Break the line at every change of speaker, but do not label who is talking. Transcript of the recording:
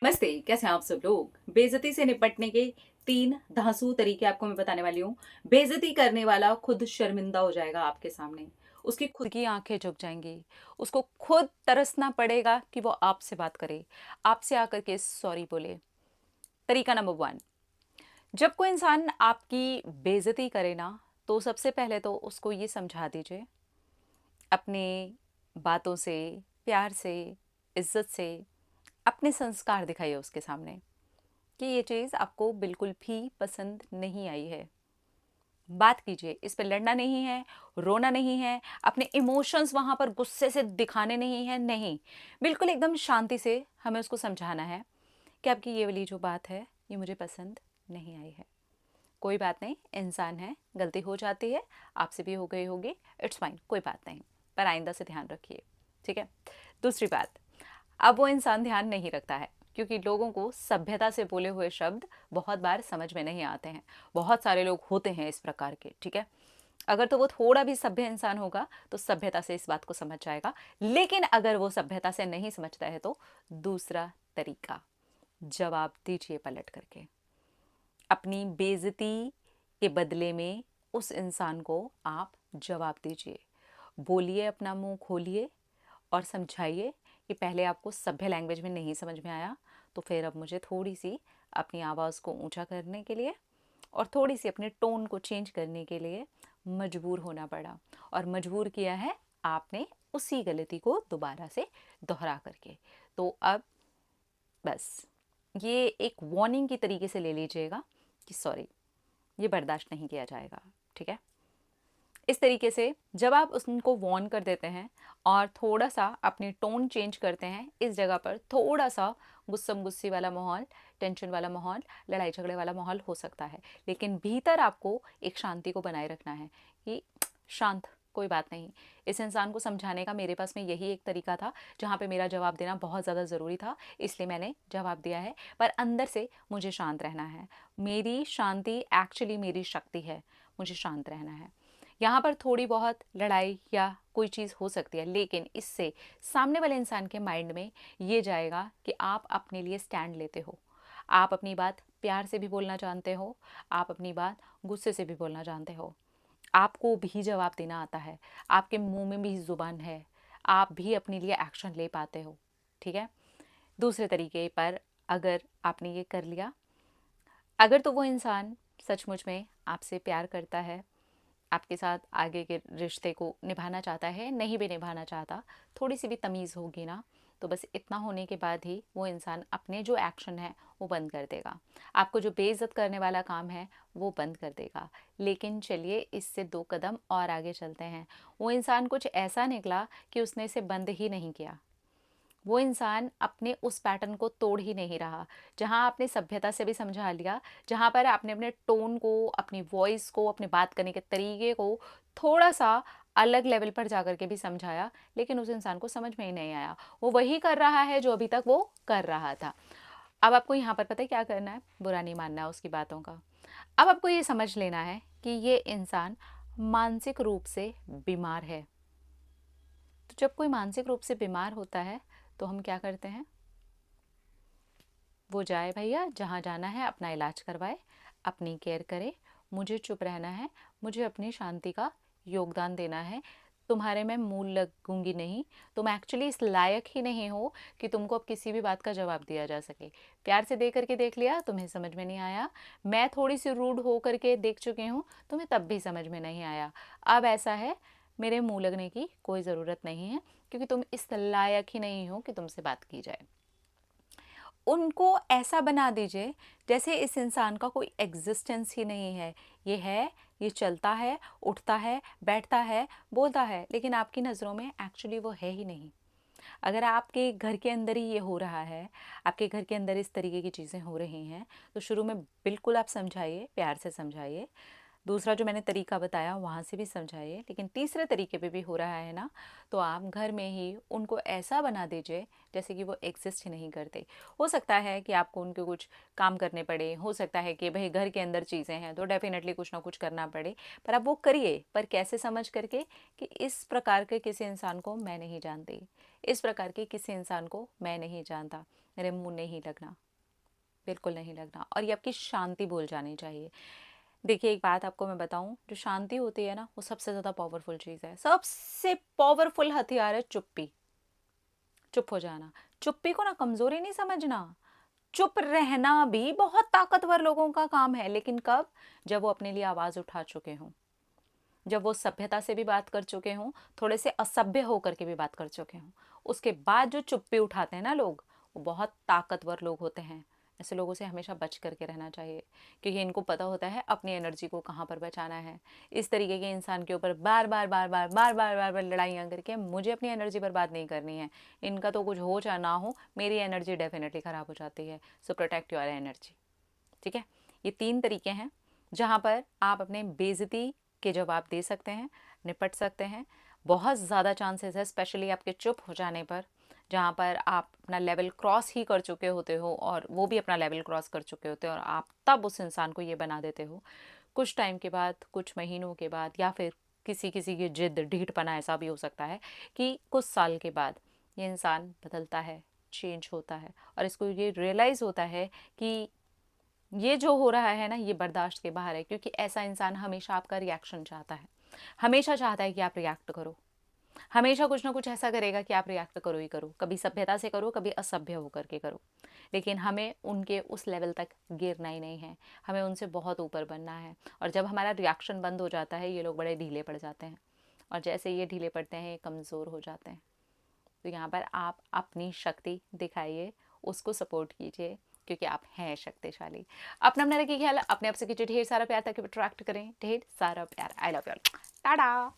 नमस्ते, कैसे हैं आप सब लोग? बेइज्जती से निपटने के 3 धांसू तरीके आपको मैं बताने वाली हूँ। बेइज्जती करने वाला खुद शर्मिंदा हो जाएगा आपके सामने। उसकी खुद की आँखें झुक जाएँगी। उसको खुद तरसना पड़ेगा कि वो आपसे बात करे, आपसे आकर के सॉरी बोले। तरीका नंबर 1, जब कोई इंसान आपकी बेइज्जती करे ना, तो सबसे पहले तो उसको ये समझा दीजिए, अपने बातों से, प्यार से, इज़्ज़त से, अपने संस्कार दिखाइए उसके सामने कि ये चीज़ आपको बिल्कुल भी पसंद नहीं आई है। बात कीजिए, इस पे लड़ना नहीं है, रोना नहीं है, अपने इमोशंस वहाँ पर गुस्से से दिखाने नहीं हैं, नहीं। बिल्कुल एकदम शांति से हमें उसको समझाना है कि आपकी ये वाली जो बात है, ये मुझे पसंद नहीं आई है। कोई बात नहीं, इंसान है, गलती हो जाती है, आपसे भी हो गई होगी, इट्स फाइन, कोई बात नहीं। पर आइंदा से ध्यान रखिए, ठीक है? दूसरी बात, अब वो इंसान ध्यान नहीं रखता है क्योंकि लोगों को सभ्यता से बोले हुए शब्द बहुत बार समझ में नहीं आते हैं। बहुत सारे लोग होते हैं इस प्रकार के, ठीक है? अगर तो वो थोड़ा भी सभ्य इंसान होगा तो सभ्यता से इस बात को समझ जाएगा। लेकिन अगर वो सभ्यता से नहीं समझता है तो दूसरा तरीका, जवाब दीजिए पलट करके। अपनी बेइज्जती के बदले में उस इंसान को आप जवाब दीजिए। बोलिए, अपना मुंह खोलिए और समझाइए कि पहले आपको सभ्य लैंग्वेज में नहीं समझ में आया, तो फिर अब मुझे थोड़ी सी अपनी आवाज़ को ऊंचा करने के लिए और थोड़ी सी अपने टोन को चेंज करने के लिए मजबूर होना पड़ा। और मजबूर किया है आपने उसी गलती को दोबारा से दोहरा करके। तो अब बस ये एक वार्निंग की तरीके से ले लीजिएगा कि सॉरी, ये बर्दाश्त नहीं किया जाएगा, ठीक है? इस तरीके से जब आप उनको वॉर्न कर देते हैं और थोड़ा सा अपनी टोन चेंज करते हैं, इस जगह पर थोड़ा सा गुस्सम गुस्सी वाला माहौल, टेंशन वाला माहौल, लड़ाई झगड़े वाला माहौल हो सकता है, लेकिन भीतर आपको एक शांति को बनाए रखना है कि शांत, कोई बात नहीं। इस इंसान को समझाने का मेरे पास में यही एक तरीका था जहाँ पे मेरा जवाब देना बहुत ज़्यादा ज़रूरी था, इसलिए मैंने जवाब दिया है, पर अंदर से मुझे शांत रहना है। मेरी शांति एक्चुअली मेरी शक्ति है, मुझे शांत रहना है। यहाँ पर थोड़ी बहुत लड़ाई या कोई चीज़ हो सकती है, लेकिन इससे सामने वाले इंसान के माइंड में ये जाएगा कि आप अपने लिए स्टैंड लेते हो, आप अपनी बात प्यार से भी बोलना जानते हो, आप अपनी बात गुस्से से भी बोलना जानते हो, आपको भी जवाब देना आता है, आपके मुंह में भी ज़ुबान है, आप भी अपने लिए एक्शन ले पाते हो, ठीक है? दूसरे तरीके पर अगर आपने ये कर लिया, अगर तो वो इंसान सचमुच में आपसे प्यार करता है, आपके साथ आगे के रिश्ते को निभाना चाहता है, नहीं भी निभाना चाहता, थोड़ी सी भी तमीज़ होगी ना, तो बस इतना होने के बाद ही वो इंसान अपने जो एक्शन है वो बंद कर देगा, आपको जो बेइज्जत करने वाला काम है वो बंद कर देगा। लेकिन चलिए इससे 2 कदम और आगे चलते हैं। वो इंसान कुछ ऐसा निकला कि उसने इसे बंद ही नहीं किया, वो इंसान अपने उस पैटर्न को तोड़ ही नहीं रहा। जहाँ आपने सभ्यता से भी समझा लिया, जहाँ पर आपने अपने टोन को, अपनी वॉइस को, अपने बात करने के तरीके को थोड़ा सा अलग लेवल पर जाकर के भी समझाया, लेकिन उस इंसान को समझ में ही नहीं आया। वो वही कर रहा है जो अभी तक वो कर रहा था। अब आपको यहाँ पर पता है क्या करना है? बुरा नहीं मानना है उसकी बातों का। अब आपको ये समझ लेना है कि ये इंसान मानसिक रूप से बीमार है। तो जब कोई मानसिक रूप से बीमार होता है तो हम क्या करते हैं? वो जाए भैया, जहाँ जाना है अपना इलाज करवाए, अपनी केयर करे, मुझे चुप रहना है, मुझे अपनी शांति का योगदान देना है। तुम्हारे मैं मूल लगूंगी नहीं, तुम एक्चुअली इस लायक ही नहीं हो कि तुमको अब किसी भी बात का जवाब दिया जा सके। प्यार से दे करके देख लिया, तुम्हें समझ में नहीं आया। मैं थोड़ी सी रूड हो करके देख चुकी हूँ, तुम्हें तब भी समझ में नहीं आया। अब ऐसा है, मेरे मुंह लगने की कोई ज़रूरत नहीं है क्योंकि तुम इस लायक ही नहीं हो कि तुमसे बात की जाए। उनको ऐसा बना दीजिए जैसे इस इंसान का कोई एग्जिस्टेंस ही नहीं है। ये है, ये चलता है, उठता है, बैठता है, बोलता है, लेकिन आपकी नज़रों में एक्चुअली वो है ही नहीं। अगर आपके घर के अंदर ही ये हो रहा है, आपके घर के अंदर इस तरीके की चीज़ें हो रही हैं, तो शुरू में बिल्कुल आप समझाइए, प्यार से समझाइए, दूसरा जो मैंने तरीका बताया वहाँ से भी समझाइए, लेकिन तीसरे तरीके पे भी हो रहा है ना, तो आप घर में ही उनको ऐसा बना दीजिए जैसे कि वो एग्जिस्ट ही नहीं करते। हो सकता है कि आपको उनके कुछ काम करने पड़े, हो सकता है कि भाई घर के अंदर चीज़ें हैं तो डेफिनेटली कुछ ना कुछ करना पड़े, पर आप वो करिए, पर कैसे समझ करके कि इस प्रकार के किसी इंसान को मैं नहीं जानती, इस प्रकार के किसी इंसान को मैं नहीं जानता, मेरे मुँह नहीं लगना, बिल्कुल नहीं लगना। और ये आपकी शांति भूल जानी चाहिए। देखिए एक बात आपको मैं बताऊं, जो शांति होती है ना वो सबसे ज़्यादा पावरफुल चीज़ है, सबसे पावरफुल हथियार है चुप्पी। चुप हो जाना। चुप्पी को ना कमज़ोरी नहीं समझना, चुप रहना भी बहुत ताकतवर लोगों का काम है, लेकिन कब? जब वो अपने लिए आवाज़ उठा चुके हों, जब वो सभ्यता से भी बात कर चुके हों, थोड़े से असभ्य होकर के भी बात कर चुके हों, उसके बाद जो चुप्पी उठाते हैं ना लोग, वो बहुत ताकतवर लोग होते हैं। ऐसे लोगों से हमेशा बच करके रहना चाहिए, क्योंकि इनको पता होता है अपनी एनर्जी को कहाँ पर बचाना है। इस तरीके के इंसान के ऊपर बार बार बार बार बार बार बार बार लड़ाइयाँ करके मुझे अपनी एनर्जी बर्बाद नहीं करनी है। इनका तो कुछ हो चाहे ना हो, मेरी एनर्जी डेफिनेटली ख़राब हो जाती है। सो प्रोटेक्ट योर एनर्जी। ठीक है, ये 3 तरीके हैं जहाँ पर आप अपने बेइज्जती के जवाब दे सकते हैं, निपट सकते हैं। बहुत ज़्यादा चांसेस है स्पेशली आपके चुप हो जाने पर, जहाँ पर आप अपना लेवल क्रॉस ही कर चुके होते हो और वो भी अपना लेवल क्रॉस कर चुके होते हो, और आप तब उस इंसान को ये बना देते हो। कुछ टाइम के बाद, कुछ महीनों के बाद, या फिर किसी किसी की जिद ढीठपना ऐसा भी हो सकता है कि कुछ साल के बाद ये इंसान बदलता है, चेंज होता है, और इसको ये रियलाइज़ होता है कि ये जो हो रहा है ना ये बर्दाश्त के बाहर है, क्योंकि ऐसा इंसान हमेशा आपका रिएक्शन चाहता है, हमेशा चाहता है कि आप रिएक्ट करो, हमेशा कुछ ना कुछ ऐसा करेगा कि आप रिएक्ट करो ही करो, कभी सभ्यता से करो, कभी असभ्य होकर के करो। लेकिन हमें उनके उस लेवल तक गिरना ही नहीं है, हमें उनसे बहुत ऊपर बनना है। और जब हमारा रिएक्शन बंद हो जाता है ये लोग बड़े ढीले पड़ जाते हैं, और जैसे ये ढीले पड़ते हैं ये कमज़ोर हो जाते हैं। तो यहाँ पर आप अपनी शक्ति दिखाइए, उसको सपोर्ट कीजिए, क्योंकि आप हैं शक्तिशाली। अपना अपना रखिए ख्याल, अपने आप से कीजिए ढेर सारा प्यार ताकि अट्रैक्ट करें ढेर सारा प्यार। I love you all. Tata.